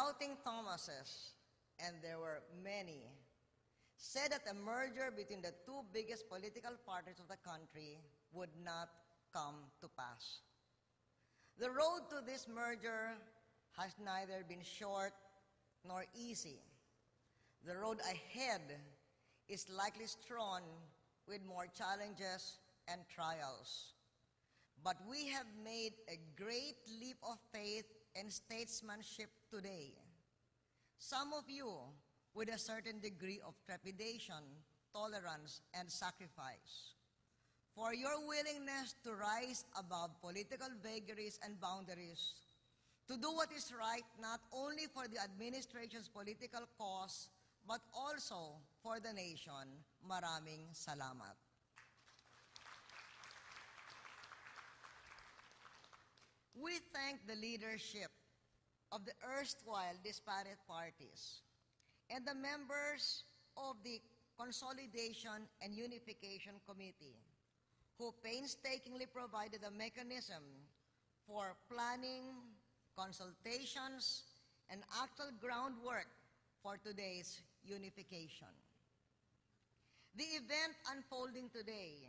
doubting Thomases, and there were many, said that a merger between the two biggest political parties of the country would not come to pass. The road to this merger has neither been short nor easy. The road ahead is likely strewn with more challenges and trials. But we have made a great leap of faith and statesmanship today. Some of you with a certain degree of trepidation, tolerance, and sacrifice. For your willingness to rise above political vagaries and boundaries, to do what is right not only for the administration's political cause, but also for the nation. Maraming salamat. We thank the leadership of the erstwhile disparate parties and the members of the Consolidation and Unification Committee, who painstakingly provided a mechanism for planning, consultations, and actual groundwork for today's unification. The event unfolding today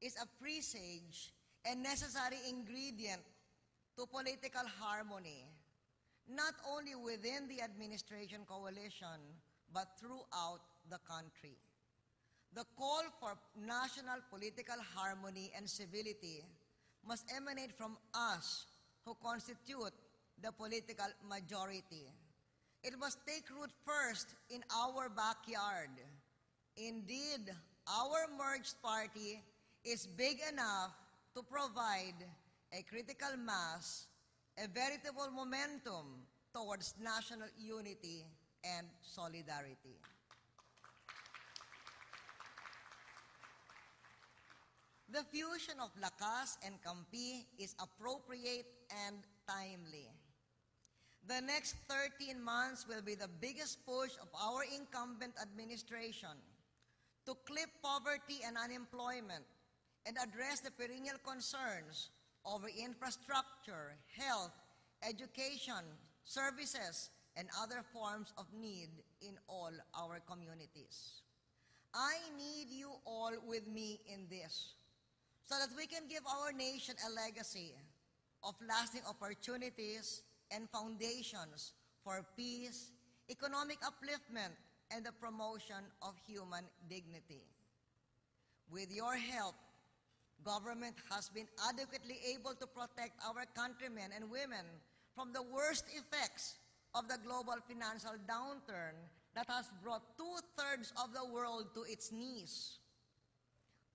is a presage and necessary ingredient to political harmony, not only within the administration coalition, but throughout the country. The call for national political harmony and civility must emanate from us who constitute the political majority. It must take root first in our backyard. Indeed, our merged party is big enough to provide a critical mass, a veritable momentum towards national unity and solidarity. The fusion of Lakas and Campi is appropriate and timely. The next 13 months will be the biggest push of our incumbent administration to clip poverty and unemployment and address the perennial concerns over infrastructure, health, education, services, and other forms of need in all our communities. I need you all with me in this, so that we can give our nation a legacy of lasting opportunities and foundations for peace, economic upliftment, and the promotion of human dignity. With your help, government has been adequately able to protect our countrymen and women from the worst effects of the global financial downturn that has brought 2/3 of the world to its knees.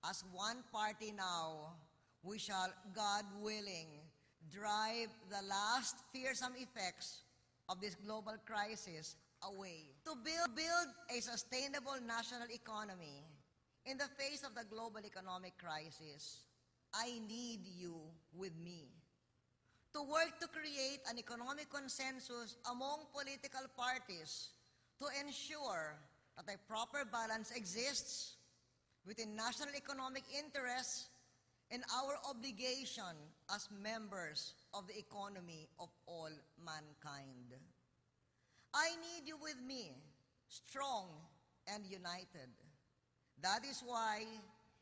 As one party now, we shall, God willing, drive the last fearsome effects of this global crisis away. To build a sustainable national economy in the face of the global economic crisis, I need you with me. To work to create an economic consensus among political parties to ensure that a proper balance exists within national economic interests and our obligation as members of the economy of all mankind. I need you with me, strong and united. That is why,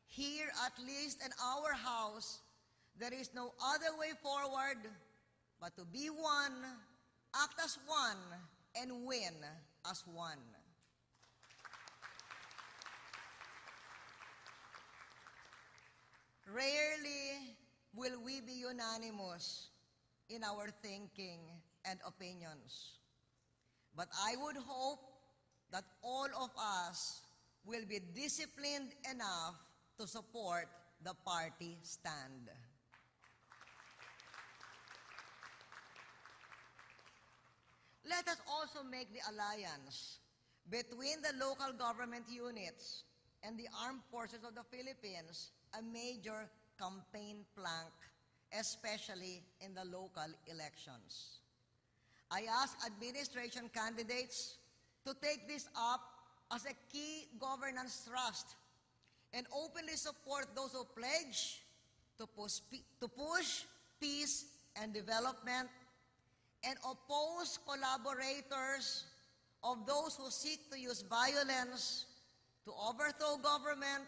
here at least in our house, there is no other way forward but to be one, act as one, and win as one. Rarely will we be unanimous in our thinking and opinions. But I would hope that all of us will be disciplined enough to support the party stand. Let us also make the alliance between the local government units and the armed forces of the Philippines a major campaign plank, especially in the local elections. I ask administration candidates to take this up as a key governance thrust and openly support those who pledge to push peace and development and oppose collaborators of those who seek to use violence to overthrow government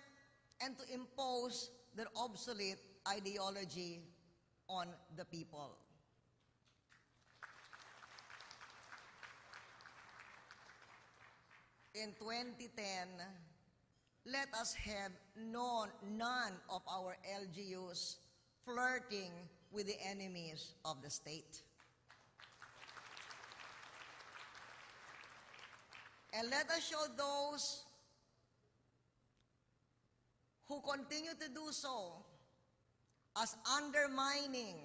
and to impose their obsolete ideology on the people. In 2010, let us have none of our LGUs flirting with the enemies of the state. And let us show those who continue to do so as undermining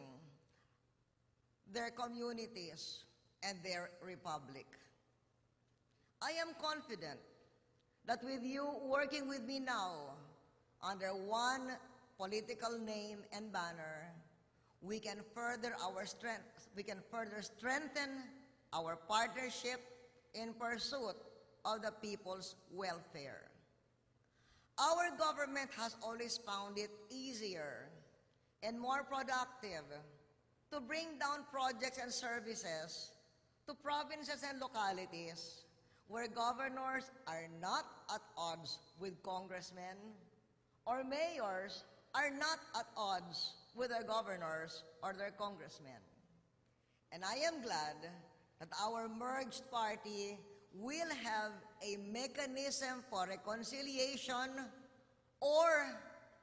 their communities and their republic. I am confident that with you working with me now under one political name and banner, we can further strengthen our partnership in pursuit of the people's welfare. Our government has always found it easier and more productive to bring down projects and services to provinces and localities where governors are not at odds with congressmen or mayors are not at odds with their governors or their congressmen. And I am glad that our merged party will have a mechanism for reconciliation or,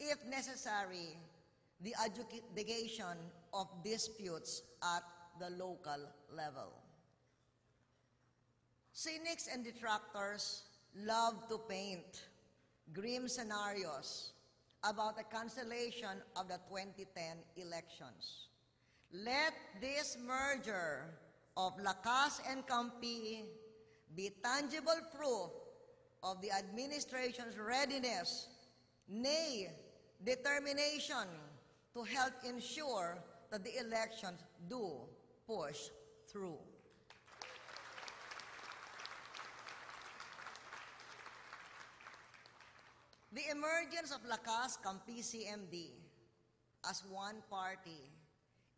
if necessary, the adjudication of disputes at the local level. Cynics and detractors love to paint grim scenarios about the cancellation of the 2010 elections. Let this merger of Lakas and Campi be tangible proof of the administration's readiness, nay, determination to help ensure that the elections do push through. The emergence of Lakas Campi CMD as one party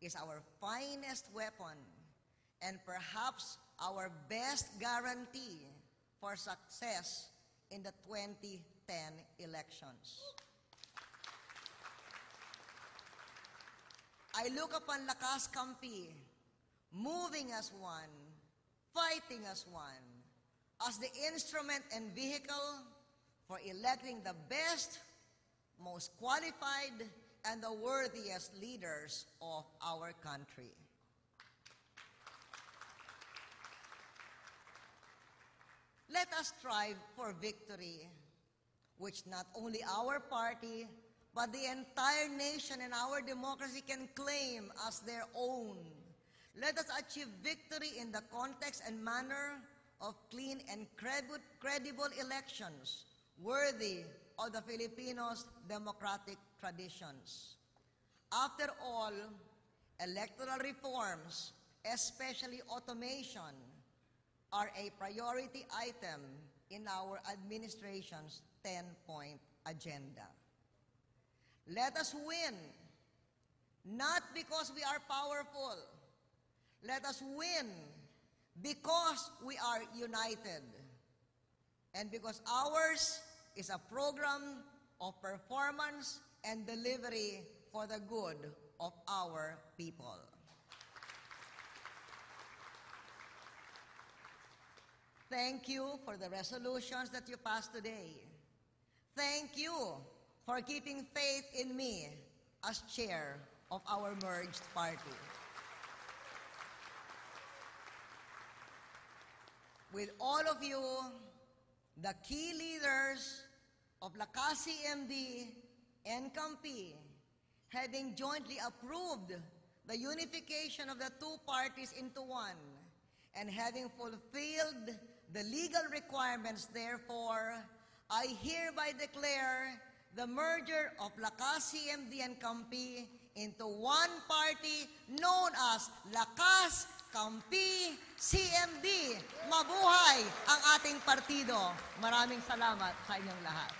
is our finest weapon and perhaps our best guarantee for success in the 2010 elections. I look upon Lakas Campi moving as one, fighting as one, as the instrument and vehicle for electing the best, most qualified, and the worthiest leaders of our country. Let us strive for victory, which not only our party, but the entire nation and our democracy can claim as their own. Let us achieve victory in the context and manner of clean and credible elections, worthy of the Filipinos' democratic traditions. After all, electoral reforms, especially automation, are a priority item in our administration's 10-point agenda. Let us win, not because we are powerful. Let us win because we are united and because ours is a program of performance and delivery for the good of our people. Thank you for the resolutions that you passed today. Thank you for keeping faith in me as chair of our merged party. With all of you, the key leaders of Lakas CMD and Campi, having jointly approved the unification of the two parties into one, and having fulfilled the legal requirements, therefore, I hereby declare the merger of Lakas CMD and Campi into one party known as Lakas Campi CMD. Mabuhay ang ating partido. Maraming salamat sa inyong lahat.